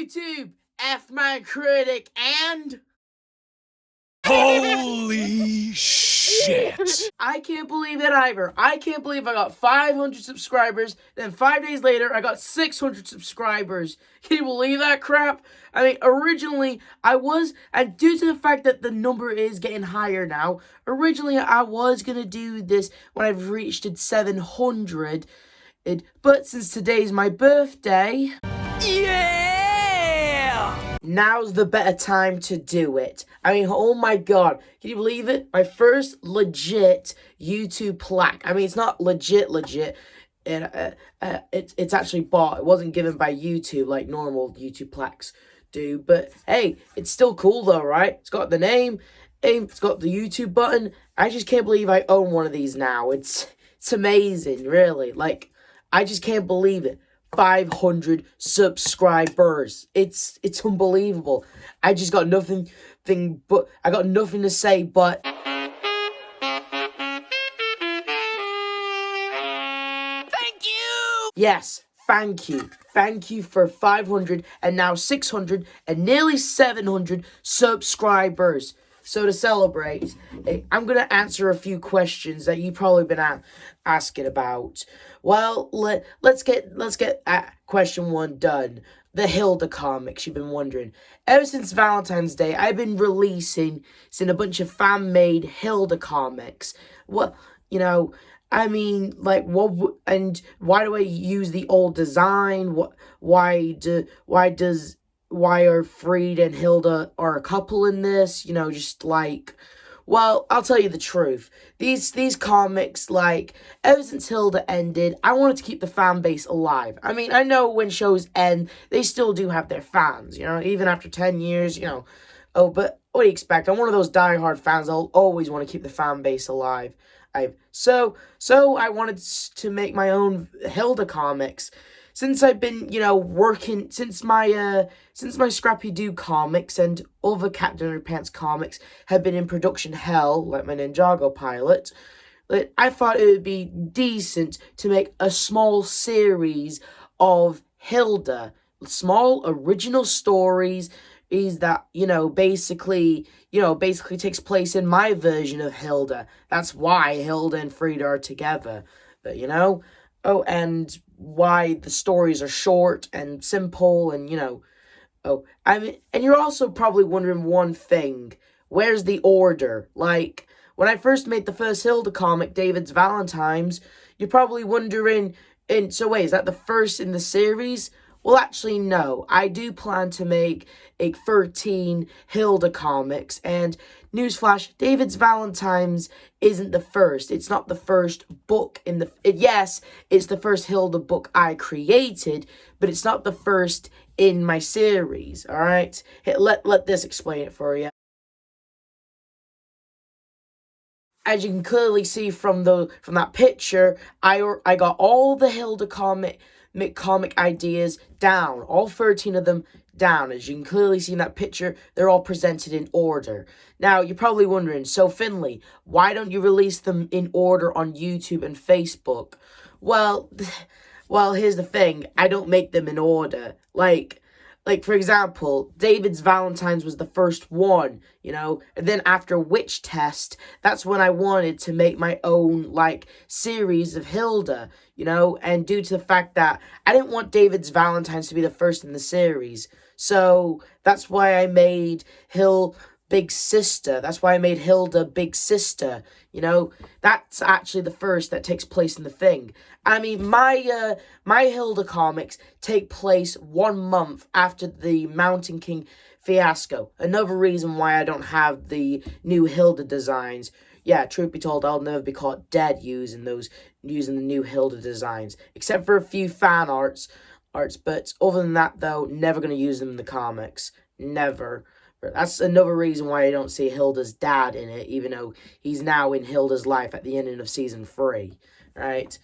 YouTube, F my critic, and... Holy shit! I can't believe it either. I can't believe I got 500 subscribers, then 5 days later, I got 600 subscribers. Can you believe that crap? I mean, originally, I was, and due to the fact that the number is getting higher now, originally I was gonna do this when I've reached 700, but since today's my birthday... Yeah! Now's the better time to do it. I mean, oh my god. Can you believe it? My first legit YouTube plaque. I mean, it's not legit. It's actually bought. It wasn't given by YouTube like normal YouTube plaques do. But hey, it's still cool though, right? It's got the name. It's got the YouTube button. I just can't believe I own one of these now. It's amazing, really. Like, I just can't believe it. 500 subscribers. It's unbelievable. I just got nothing to say but Thank you! yes, thank you. Thank you for 500 and now 600 and nearly 700 subscribers. So to celebrate, I'm going to answer a few questions that you've probably been asking about. Well, let's get question 1 done. The Hilda comics, you've been wondering. Ever since Valentine's Day, I've been releasing a bunch of fan-made Hilda comics. Well, you know, I mean, like, what, and why do I use the old design? Why are Fried and Hilda are a couple in this? You know, just like, well, I'll tell you the truth. These comics, like, ever since Hilda ended, I wanted to keep the fan base alive. I mean, I know when shows end, they still do have their fans, you know, even after 10 years, you know. Oh, but what do you expect? I'm one of those diehard fans. I'll always want to keep the fan base alive. So I wanted to make my own Hilda comics. Since I've been, you know, working, since my Scrappy Doo comics and other Captain Underpants comics have been in production hell, like my Ninjago pilot, I thought it would be decent to make a small series of Hilda. Small original stories that, basically takes place in my version of Hilda. That's why Hilda and Frieda are together. But, oh, and why the stories are short and simple and, and you're also probably wondering one thing. Where's the order? Like, when I first made the first Hilda comic, David's Valentine's, you're probably wondering, so wait, is that the first in the series? Well, actually, no. I do plan to make 13 Hilda comics, and newsflash, David's Valentine's isn't the first. It's not the first book in the... Yes, it's the first Hilda book I created, but it's not the first in my series, alright? Let this explain it for you. As you can clearly see from that picture, I got all the Hilda comic ideas down, all 13 of them down. As you can clearly see in that picture, they're all presented in order. Now, you're probably wondering, so Finley, why don't you release them in order on YouTube and Facebook? Well, here's the thing, I don't make them in order. Like, for example, David's Valentine's was the first one, and then after Witch Test, that's when I wanted to make my own, series of Hilda, and due to the fact that I didn't want David's Valentine's to be the first in the series, so that's why I made Big Sister. That's why I made Hilda Big Sister. That's actually the first that takes place in the thing. I mean, my Hilda comics take place 1 month after the Mountain King fiasco. Another reason why I don't have the new Hilda designs. Yeah, truth be told, I'll never be caught dead using the new Hilda designs, except for a few fan arts. But other than that, though, never gonna use them in the comics. Never. That's another reason why I don't see Hilda's dad in it, even though he's now in Hilda's life at the ending of season 3, right?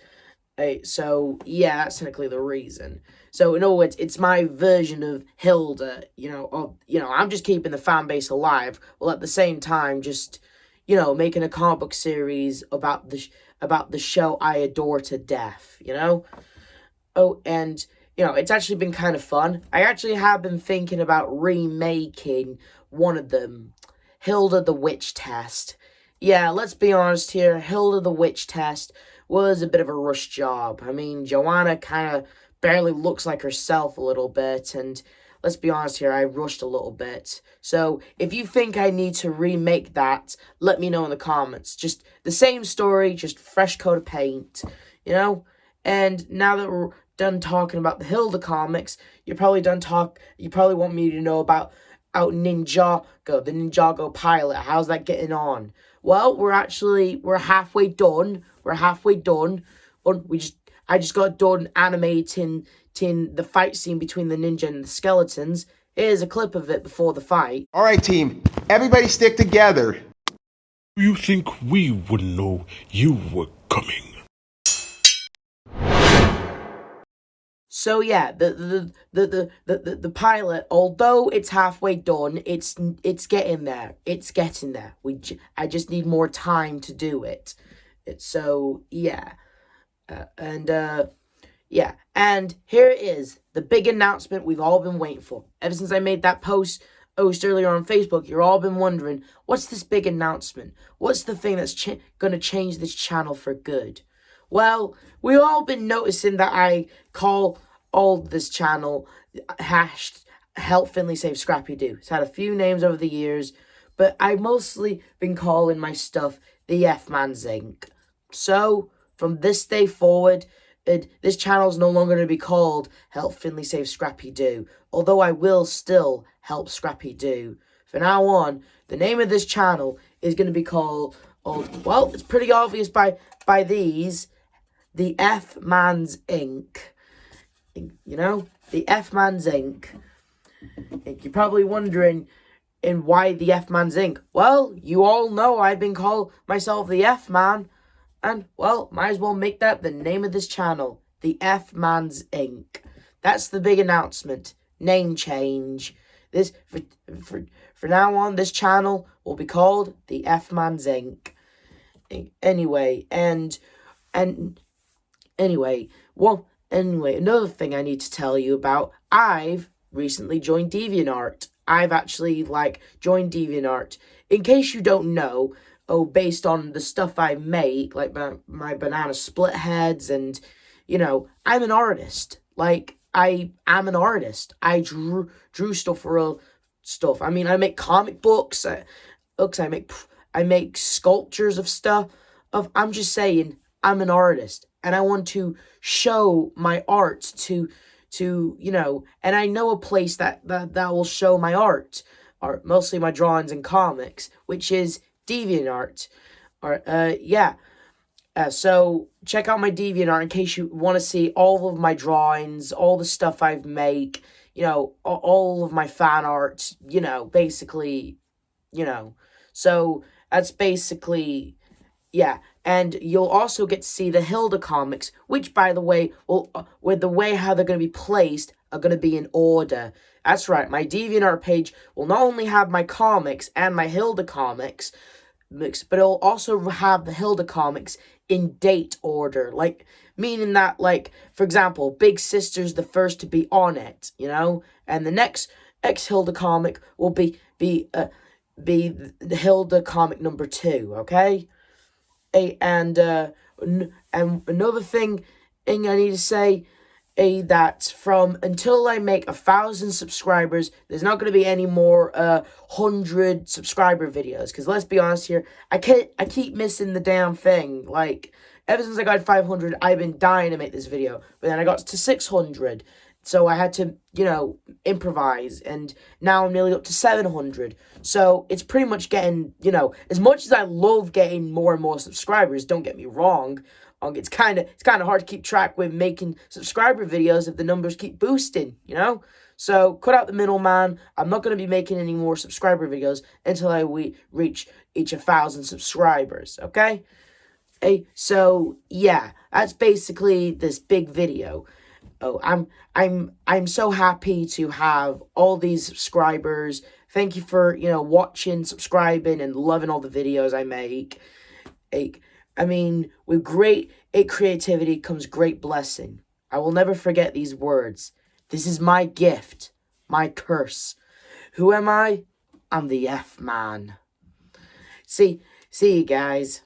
So, yeah, that's technically the reason. So, in other words, it's my version of Hilda, I'm just keeping the fan base alive, while at the same time just, making a comic book series about the show I adore to death, Oh, and it's actually been kind of fun. I actually have been thinking about remaking one of them, Hilda the Witch Test. Yeah, let's be honest here, Hilda the Witch Test was a bit of a rush job. I mean, Joanna kind of barely looks like herself a little bit, and let's be honest here, I rushed a little bit. So, if you think I need to remake that, let me know in the comments. Just the same story, just fresh coat of paint, you know? And now that we're done talking about the Hilda comics, you probably want me to know about Ninjago, the Ninjago pilot. How's that getting on? Well, we're halfway done. We're halfway done. I just got done animating the fight scene between the ninja and the skeletons. Here's a clip of it before the fight. All right, team. Everybody stick together. You think we wouldn't know you were coming? So yeah, the pilot, although it's halfway done, it's getting there. It's getting there. I just need more time to do it. So yeah, yeah, and here it is, the big announcement we've all been waiting for. Ever since I made that post earlier on Facebook, you've all been wondering, what's this big announcement? What's the thing that's gonna change this channel for good? Well, we've all been noticing that I call all this channel Help Finley Save Scrappy Doo. It's had a few names over the years, but I've mostly been calling my stuff the F-Man's Inc. So, from this day forward, this channel is no longer going to be called Help Finley Save Scrappy Doo, although I will still help Scrappy Doo. From now on, the name of this channel is going to be called, well, it's pretty obvious by these, the F-Man's Inc. You know, the F-Man's Inc. You're probably wondering, why the F-Man's Inc. Well, you all know I've been calling myself the F-Man, and, well, might as well make that the name of this channel, the F-Man's Inc. That's the big announcement. Name change. This, for now on, this channel will be called the F-Man's Inc. Anyway, Anyway, another thing I need to tell you about, I've recently joined DeviantArt. I've actually, joined DeviantArt. In case you don't know, based on the stuff I make, like my banana split heads, and, I'm an artist. I am an artist. I drew stuff for real stuff. I mean, I make comic books. I make sculptures of stuff. I'm just saying, I'm an artist, and I want to show my art to and I know a place that will show my art, mostly my drawings and comics, which is DeviantArt. So check out my DeviantArt in case you want to see all of my drawings, all the stuff I've make, all of my fan art, basically, So that's basically, yeah. And you'll also get to see the Hilda comics, which, by the way, with the way how they're going to be placed, are going to be in order. That's right, my DeviantArt page will not only have my comics and my Hilda comics, but it'll also have the Hilda comics in date order. Meaning that, for example, Big Sister's the first to be on it, and the next Hilda comic will be the Hilda comic number 2, okay? And another thing I need to say, that until I make 1,000 subscribers, there's not going to be any more 100 subscriber videos. Because let's be honest here, I keep missing the damn thing. Ever since I got 500, I've been dying to make this video. But then I got to 600. So I had to, improvise, and now I'm nearly up to 700. So it's pretty much getting, as much as I love getting more and more subscribers, don't get me wrong, it's kind of hard to keep track with making subscriber videos if the numbers keep boosting, So cut out the middleman. I'm not going to be making any more subscriber videos until we reach each 1,000 subscribers, okay? So yeah, that's basically this big video. Oh, I'm so happy to have all these subscribers. Thank you for, watching, subscribing, and loving all the videos I make. I mean, with great creativity comes great blessing. I will never forget these words. This is my gift, my curse. Who am I? I'm the F-Man. See you guys.